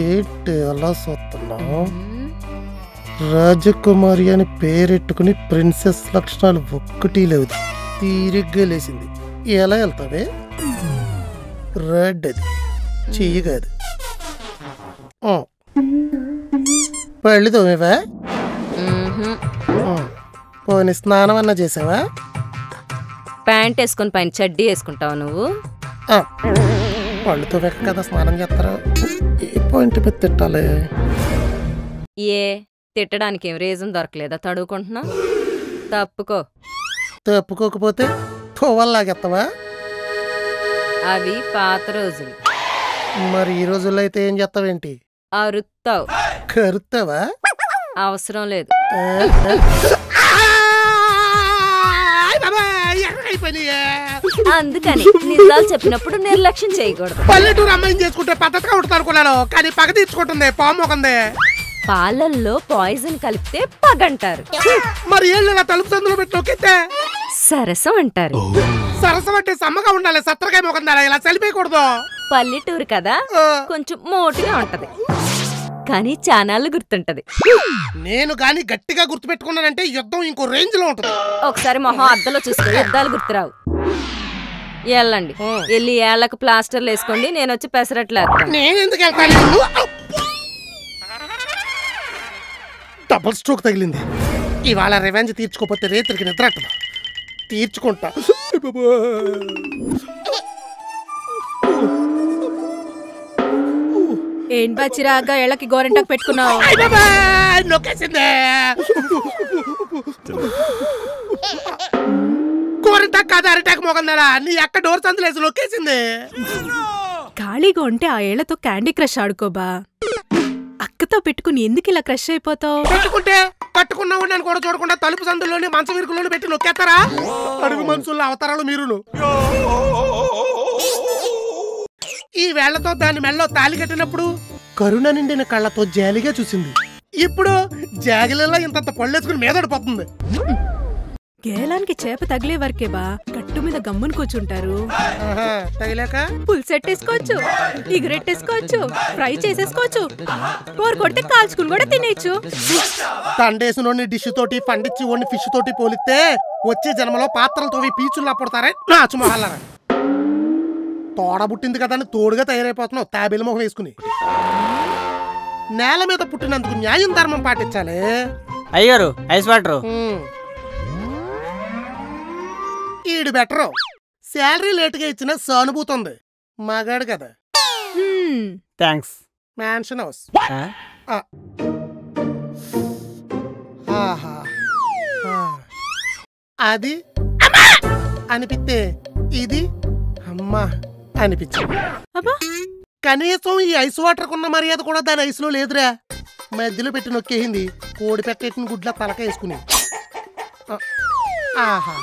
ఏంటి అలా చూస్తున్నావు? రాజకుమారి అని పేరెట్టుకుని ప్రిన్సెస్ లక్షణాలు ఒక్కటి లేవు. తీరిగ్గా లేసింది. ఎలా వెళ్తావే? రెడ్ అది చెయ్యి కాదు. పళ్ళు తోమేవా? పోనీ స్నానం అన్నా చేసావా? ప్యాంట్ వేసుకొని పైన చడ్డీ వేసుకుంటావు నువ్వు? పళ్ళుతో వెక్క కదా స్నానం చేస్తారా? ఏ పాయింట్ మీద తిట్టాలి? ఏ తిట్టడానికి ఏం రీజన్ దొరకలేదా? తడుకుంటున్నా తప్పుకో. తప్పుకోకపోతే తోవల్లాగెత్తవా? అవి పాత రోజులు. మరి ఈ రోజుల్లో అయితే ఏం చేస్తావేంటి? అరుత్తావు. కరుతావా? అవసరం లేదు. అందుకని నిజాలు చెప్పినప్పుడు నిర్లక్ష్యం చేయకూడదు. పల్లెటూరు అమ్మాయిని చేసుకుంటే పద్ధతిగా ఉంటుంది అనుకున్నాను, కానీ పగ తీర్చుకుంటుంది. పామోకంది. పాలల్లో పాయిజన్ కలిపితే పగంటారు. మరి ఏళ్ళ తలుపు సందులో పెట్టి నొక్కితే సరసం అంటారు. సరసం అంటే సమ్మగా ఉండాలి. సత్రకాయ మొకందారా? ఇలా చలిపోయకూడదు. పల్లెటూరు కదా, కొంచెం మోటుగా ఉంటది, కానీ చానాళ్ళు గుర్తుంటది. నేను గాని గట్టిగా గుర్తుపెట్టుకున్నానంటే యుద్ధం ఇంకో రేంజ్ లో ఉంటది. ఒకసారి మొహం అద్దంలో చూసుకో, యుద్ధాలు గుర్తురావు. వెళ్ళండి, వెళ్ళి ఏళ్లకు ప్లాస్టర్లు వేసుకోండి. నేను వచ్చి పెసరట్లు వేస్తాను. నేను ఎందుకు వెళ్తాను? డబుల్ స్ట్రోక్ తగిలింది. ఇవాళ రివెంజ్ తీర్చుకోపోతే రేత్రికి నిద్ర అట్టదు. తీర్చుకుంటా. ఏం బచ్చిరాగా ఎళ్ళకి గోరెంటాకు పెట్టుకున్నావు? నొక్కేసిందే. గోరెంటాకు కాదు, అరిటాకు మోగందారా? నీ అక్క డోర్ సందులేసి నొక్కేసింది. ఖాళీగా ఉంటే ఆ ఏళ్లతో క్యాండీ క్రష్ ఆడుకోబా. అక్కతో పెట్టుకుని ఎందుకు ఇలా క్రష్ అయిపోతావు? పెట్టుకుంటే కట్టుకున్నావు అని కూడా చూడకుండా తలుపు సందులోని మంచం విరుకులోని పెట్టి నొక్కేస్తారా? అడుగు మనుషుల అవతారాలు మీరును. ఈ వేళ్లతో దాని మెళ్ళలో తాలి కట్టినప్పుడు కరుణ నిండిన కళ్ళతో జాలిగా చూసింది. ఇప్పుడు జాగిలలో ఇంతంత పళ్ళేసుకుని మీదడిపోతుంది. గేలానికి చేప తగిలే వరకేబా గట్టు మీద గమ్మును కూర్చుంటారు. తగిలేక పులుసెట్టేసుకోవచ్చు, ఇగురెట్టేసుకోవచ్చు, ఫ్రై చేసేసుకోవచ్చు, పోరు కొడితే కాల్చుకుని కూడా తినేయచ్చు. తండేసినోని డిష్ తోటి పండించి ఓని ఫిష్ తోటి పోలిస్తే వచ్చే జన్మలో పాత్రలతో పీచుల్లా పుడతారే నాచు మొహాలరా. తోడబుట్టింది కదా అని తోడుగా తయారైపోతున్నావు తాబేలు మొహం వేసుకుని. నేల మీద పుట్టినందుకు న్యాయం ధర్మం పాటించాలి. అయ్యారు ఐస్ వాటర్. ఈడు బెటరు. శాలరీ లేటుగా ఇచ్చిన సానుభూతి ఉంది. మగాడు కదా. థ్యాంక్స్. Mansion house. అది అనిపిస్తే ఇది అమ్మా అనిపించింది. కనీసం ఈ ఐస్ వాటర్ కున్న మర్యాద కూడా దాని ఐస్ లో లేదురా. మధ్యలో పెట్టి నొక్కేసింది. కోడి పెట్టేటిన గుడ్ల తలక వేసుకుని. ఆహా,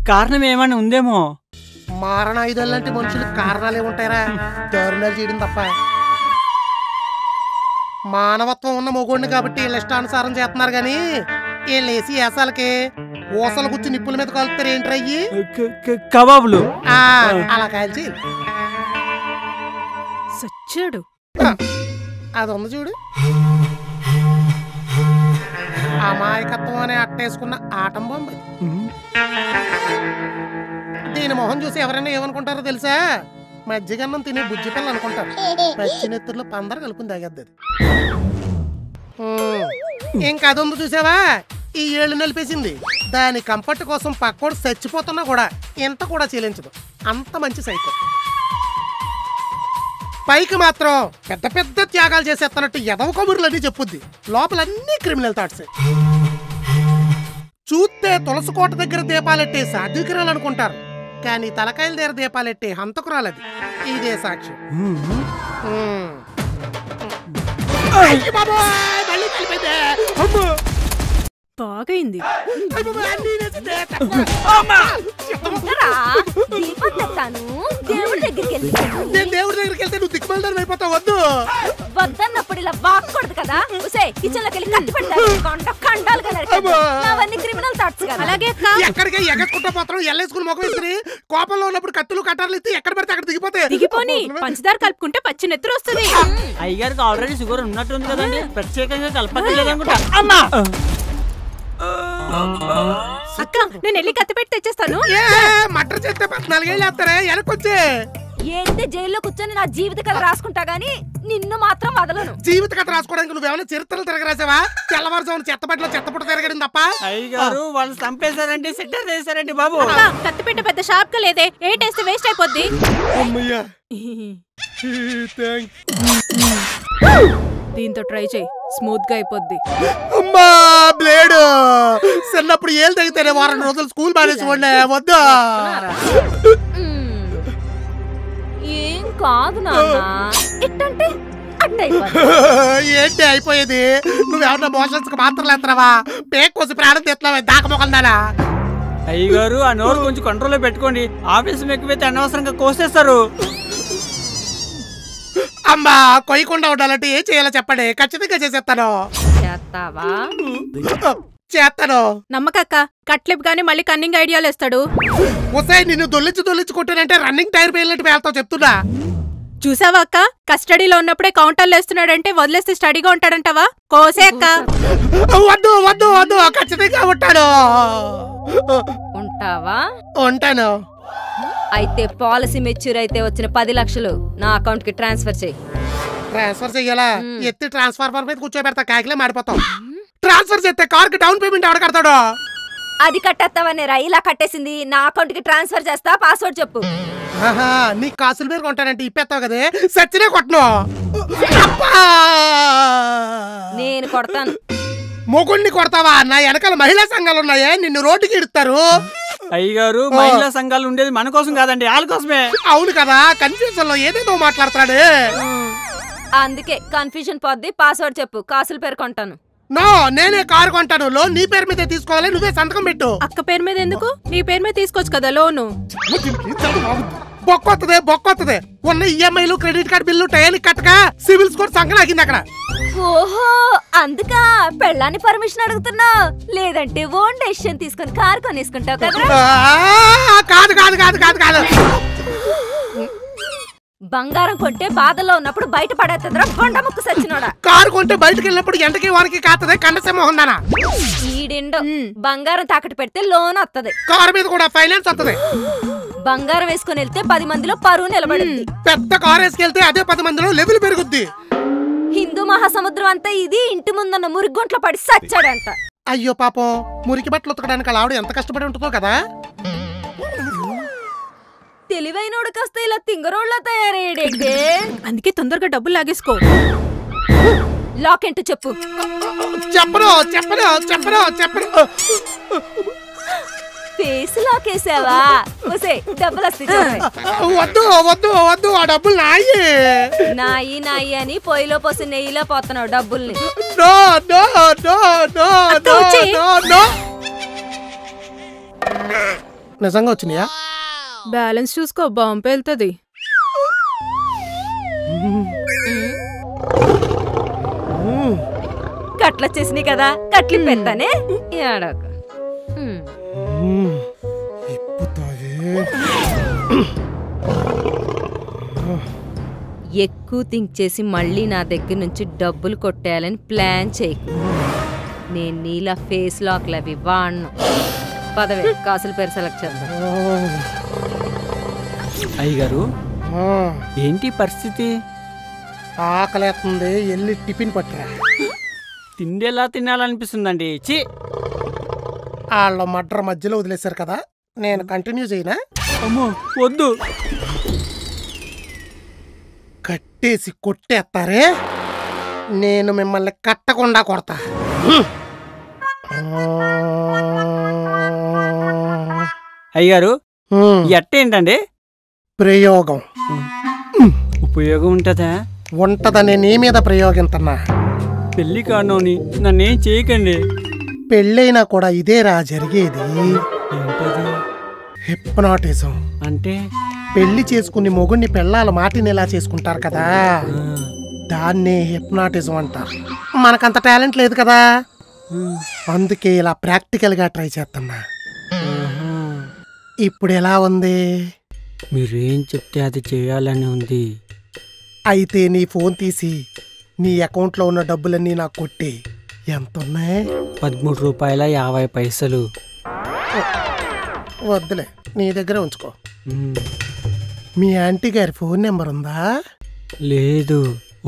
కారణం ఏమన్నా ఉందేమో. మారణాయుధాలు లాంటి మనుషులకు కారణాలు ఏముంటాయరా? దారుణాలు చేయడం తప్ప. మానవత్వం ఉన్న మొగోడిని కాబట్టి వీళ్ళ ఇష్టానుసారం చేస్తున్నారు గాని వీళ్ళు వేసి వేసాలకి ఊసలు గుచ్చి నిప్పుల మీద కాలుతారు. ఏంట్రయ్యి? కబాబులు. అలా కాల్చి సచ్చాడు. అది ఉంది చూడు. అమాయకత్వం అనే అట్టేసుకున్న ఆటం బొమ్మ. దీని మొహం చూసి ఎవరైనా ఏమనుకుంటారో తెలుసా? మజ్జిగన్నం తినే బుజ్జి పిల్ల అనుకుంటారు. పచ్చినెత్తుల్లో పందరు కలుపుని తాగేద్ది. ఇంకా అది ఉంది చూసావా? ఈ ఏళ్ళు నలిపేసింది. దాని కంఫర్ట్ కోసం పక్కోడు చచ్చిపోతున్నా కూడా ఎంత కూడా చెల్లించదు. అంత మంచి సైకో. పైకి మాత్రం పెద్ద పెద్ద త్యాగాలు చేసేస్తున్నట్టు ఎదవ కబుర్లన్నీ చెప్పుద్ది. లోపలన్నీ క్రిమినల్ థాట్స్. చూస్తే తులసి కోట దగ్గర దీపాలెట్టే సాధ్వికురాలు అనుకుంటారు, కానీ తలకాయల దగ్గర దీపాలెట్టే హంతకురాలది. ఇదే సాక్ష్యం. బాగైంది. దేవుడి దగ్గరికి వెళ్తే నేను దేవుడి దగ్గరికి వెళ్తే నువ్వు దిక్కుమల్దారు అయిపోతావు. వద్దు వద్దన్నప్పుడు ఇలా వాక్కూడదు కదా. కిచెన్ లోకి వెళ్ళి కత్తి పెడతారు కండాలుగా అవన్నీ క్రిమినల్ థాట్స్ కదా. అలాగే ఎక్కడికి ఎగట్టుకుంటా పోతాం. ఎల్లేసుకుని మొఖం వేసుకుని కోపంలో ఉన్నప్పుడు కత్తులు కట్టాలు ఎత్తి ఎక్కడ పడితే అక్కడ దిగిపోతాయి. దిగిపోని పంచదార కలుపుకుంటే పచ్చి నెత్తురు వస్తుంది. అయ్యగారికి ఆల్రెడీ షుగర్ ఉన్నట్టుంది కదండి, ప్రత్యేకంగా కలపట్లేదనుకుంటా. అమ్మా అక్క నేను వెళ్ళి కత్తి పెట్టి తెచ్చేస్తాను. మటర్ చేస్తే 14 ఏళ్ళు వేస్తారే వెనకొచ్చే. ఏంటి జైల్లో కూర్చొని నా జీవిత కథ రాసుకుంటా గానీ నిన్ను మాత్రం వదలను. జీవిత కథ రాసుకోవడానికి నువ్వేమైనా చరిత్రలు తిరగరాసావా? తెల్లవారుజామున చెత్తపట్ల చెత్తపుట్ట తిరగడం తప్ప. అయ్యగారు వాళ్ళు చంపేశారండి, సెట్టర్ చేశారండి బాబు. కత్తి పెట్ట పెద్ద షార్ప్ గా లేదే, ఏ టేస్ట్ వేస్ట్ అయిపోద్ది. అమ్మయ్యా దీంతో ట్రై చేయి, స్మూత్ గా అయిపోద్ది. అమ్మా బ్లేడ్ చిన్నప్పుడు ఏళ్ళు తగ్గితేనే వారం రోజులు స్కూల్ మానేసి ఉండే. వద్దా ఏం కాదు నాన్న, ఇట్టంటే ఏంటి అయిపోయేది? నువ్వేమన్నా మోషన్స్ కి మాత్రం లేస్తున్నావా? పేక్ కోసి ప్రాణం తెస్తున్నావా? దాకమొకందానా? అయ్యగారు ఆ నోరు కొంచెం కంట్రోల్లో పెట్టుకోండి. ఆఫీసు ఎక్కువైతే అనవసరంగా కోసేస్తారు. అమ్మా కొయ్యకుండా ఉండాలంటే ఏం చేయాలో చెప్పండి, ఖచ్చితంగా చేసేస్తాను. చేస్తావా? చేస్తాను. నమ్మకక్క కట్లిప్ గానీ మళ్ళీ కన్నింగ్ ఐడియాలు వేస్తాడు. ఒసే నిన్ను దొల్లించి కొట్టానంటే రన్నింగ్ టైర్ పేలినట్టు పేలుతావు చెప్తున్నా. చూసావా అక్క, కస్టడీలో ఉన్నప్పుడే కౌంటర్లు వేస్తున్నాడంటే వదిలేస్తే స్టడీగా ఉంటాడంటావా? కోసే అక్క. వద్దు వద్దు వద్దు, ఖచ్చితంగా ఉంటాను. ఉంటావా? ఉంటాను. అయితే పాలసీ మెచ్యూర్ అయితే వచ్చిన 10 లక్షలు నా అకౌంట్ కి ట్రాన్స్ఫర్ చేయి. ట్రాన్స్ఫర్ చెయ్యాలా? ఎత్తి ట్రాన్స్ఫార్మర్ మీద కూర్చోబెడతా, కాకిలే మాడిపోతావు. ట్రాన్స్ఫర్ చేస్తే కార్ కి డౌన్ పేమెంట్ ఎవడ కడతాడు? అది కట్టేస్తావనే రా, ఇలా కట్టేసింది. నా అకౌంట్ కి ట్రాన్స్ఫర్ చేస్తా, పాస్వర్డ్ చెప్పు. నీ కాసుల మీద కొంటానంటే ఇప్పేస్తావు కదే, సచ్చినే కొట్టను. నేను కొడతాను. మొగుడిని కొడతావా? నా వెనకాల మహిళా సంఘాలు ఉన్నాయే, నిన్ను రోడ్డుకి ఇడతారు. అయ్యగారు మహిళా సంఘాలు ఉండేది మన కోసం కాదండి, వాళ్ళ కోసమే. అవును కదా, కన్ఫ్యూజన్ లో ఏదేదో మాట్లాడతాడే. అందుకే కన్ఫ్యూజన్ పోద్ది. పాస్వర్డ్ చెప్పు, కాసుల పేరు కొంటాను. నో, నేనే కారు కొంటాను. లోన్ నీ పేరు మీదే తీసుకోవాలి, నువ్వే సంతకం పెట్టు. అక్క పేరు మీద ఎందుకు? నీ పేరు మీద తీసుకోవచ్చు కదా లోను. బొక్కొత్తదే ఉన్న ఈఎంఐలు క్రెడిట్ కార్డు బిల్లు టయానికి కట్టక సివిల్ స్కోర్ సంకనాకింది అక్కడ. ఓహో, అందుకా పెళ్ళాన్ని పర్మిషన్ అడుగుతున్నా? లేదంటే ఓన్ డెసిషన్ తీసుకొని కార్ కొనేసుకుంటావు కదా. కాదు కాదు కాదు కాదు కాదు బంగారం కొంటే బాధలో ఉన్నప్పుడు బయట పడేస్తుందిరా కొండ ముక్కు సచ్చినోడా. కారు కొంటే బయటకు వెళ్ళినప్పుడు ఎండకి వారికి కాతదే కండసేమోహం దానా. ఈడిండో బంగారం తాకట్టు పెడితే లోన్ వస్తుంది, కారు మీద కూడా ఫైనాన్స్ వస్తుంది. బంగారం వేసుకుని వెళ్తే 10 మందిలో పరువు నిలబడింది. పెద్ద కారు వేసుకెళ్తే అదే 10 మందిలో లెవెల్ పెరుగుద్ది. హిందూ మహాసముద్రం అంతా ఇది ఇంటి ముందున్న మురిగొంట్లో పడి సచ్చాడంట. అయ్యో పాపం, మురికి బట్టలు ఉతకడానికి ఆవిడ ఎంత కష్టపడి ఉంటుందో కదా. తెలివైనోడు కాస్త ఇలా తింగరోళ్ళ తయారయ్యాడే. అందుకే తొందరగా డబ్బులు లాగేసుకో. లాక్ ఏంటో చెప్పు. చెప్పను చెప్పను చెప్పను చెప్పను. ఫేస్ లాక్ వేసావా? డబ్బులు వస్తాయి. వద్దు వద్దు వద్దు, ఆ డబ్బులు నాయి. నాయి నాయి అని పొయ్యిలో పోసి నెయ్యిలో పోతున్నావు డబ్బుల్ని. No no no no no no. నిజంగా వచ్చినాయా? బ్యాలెన్స్ చూసుకో, బాంబు వెళ్తుంది. కట్లొచ్చేసినాయి కదా, కట్లు పెడతానే. ఏడాక ఎక్కువ థింక్ చేసి మళ్ళీ నా దగ్గర నుంచి డబ్బులు కొట్టేయాలని ప్లాన్ చేయకు. నేను నీలా ఫేస్ లాక్లు అవి వాడను. పదవే, కాసుల పేరు సెలెక్ట్ చేద్దాం. అయ్యగారు ఏంటి పరిస్థితి? ఆకలేస్తుంది, వెళ్ళి టిఫిన్ పట్టరా. తిండి ఎలా తినాలనిపిస్తుందండి. చి, వాళ్ళ మడ్ర మధ్యలో వదిలేశారు కదా, నేను కంటిన్యూ చేయనా? అమ్మో వద్దు. కట్టేసి కొట్టేస్తారే, నేను మిమ్మల్ని కట్టకుండా కొడతా. అయ్యగారు ఎట్టేంటండి? ప్రయోగం. ఉపయోగం ఉంటుందా? ఉంటదని నీ మీద ప్రయోగిస్తున్నా. పెళ్లి కానోని నన్నేం చేయకండి. పెళ్ళైనా కూడా ఇదేరా జరిగేది. ఏంటది? హిప్నాటిజం అంటే పెళ్లి చేసుకుని మొగుడిని పెళ్ళాల మాటినేలా చేసుకుంటారు కదా, దాన్నే హిప్నాటిజం అంటారు. మనకంత టాలెంట్ లేదు కదా, అందుకే ఇలా ప్రాక్టికల్ గా ట్రై చేస్తున్నా. ఇప్పుడు ఎలా ఉంది? మీరేం చెప్తే అది చేయాలని ఉంది. అయితే నీ ఫోన్ తీసి నీ అకౌంట్లో ఉన్న డబ్బులన్నీ నాకు కొట్టి. ఎంత ఉన్నాయి? 13 రూపాయల 50 పైసలు. వద్దులే, నీ దగ్గర ఉంచుకో. మీ ఆంటీ గారి ఫోన్ నెంబర్ ఉందా? లేదు,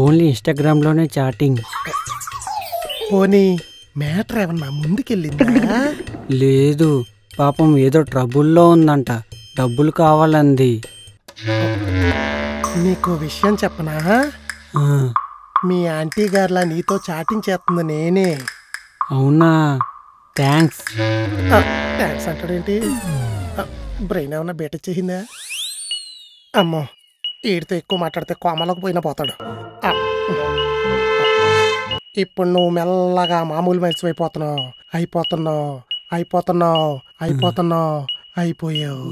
ఓన్లీ ఇన్స్టాగ్రామ్లోనే చాటింగ్. పోనీ మ్యాటర్ ఏమన్నా ముందుకెళ్ళిందా? లేదు, పాపం ఏదో ట్రబుల్లో ఉందంట, డబ్బులు కావాలంది. నీకు విషయం చెప్పనా? మీ ఆంటీ గారిలా నీతో చాటింగ్ చేస్తుంది నేనే. అవునా? థ్యాంక్స్. థ్యాంక్స్ అంటాడేంటి? బ్రెయిన్ ఏమన్నా బయట చేసిందా? అమ్మో, వీడితో ఎక్కువ మాట్లాడితే కోమలోకి పోయినా పోతాడు. ఇప్పుడు నువ్వు మెల్లగా మామూలు మనిషి అయిపోతున్నావు. అయిపోయావు.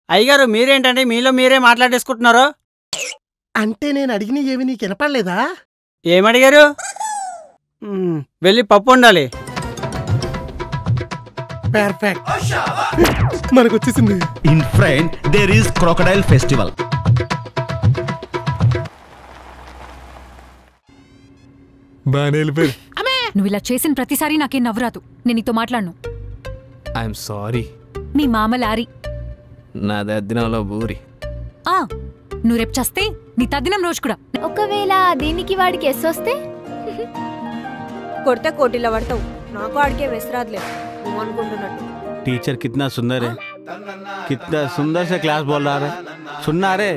అయ్యగారు, మీరేంటంటే మీలో మీరే మాట్లాడేసుకుంటున్నారు? అంటే నేను అడిగిన ఏమి నీకు వినపడలేదా? ఏమడిగారు? వెళ్ళి పప్పు ఉండాలి. పర్ఫెక్ట్, మనకు వచ్చేసింది. In front there is crocodile festival. నువ్వు ఇలా చేసిన ప్రతిసారి నాకేం నవ్వురాదు. నేను నీతో మాట్లాడను. I'm sorry. మీ మామ లారీ. నా దద్దినంలో బూరి. నువ్వు రేపు చస్తే నీ తద్దినం రోజు కూడా. ఒకవేళ దీనికి వాడికి ఎస్ వస్తే కొడితే కోటిలో పడతావు. నాకు ఆడికే వెసరాదులే నువ్వు అనుకుంటున్నట్టు. टीचर कितना सुंदर है, कितना सुंदर से क्लास बोल रहा है, सुनना रे।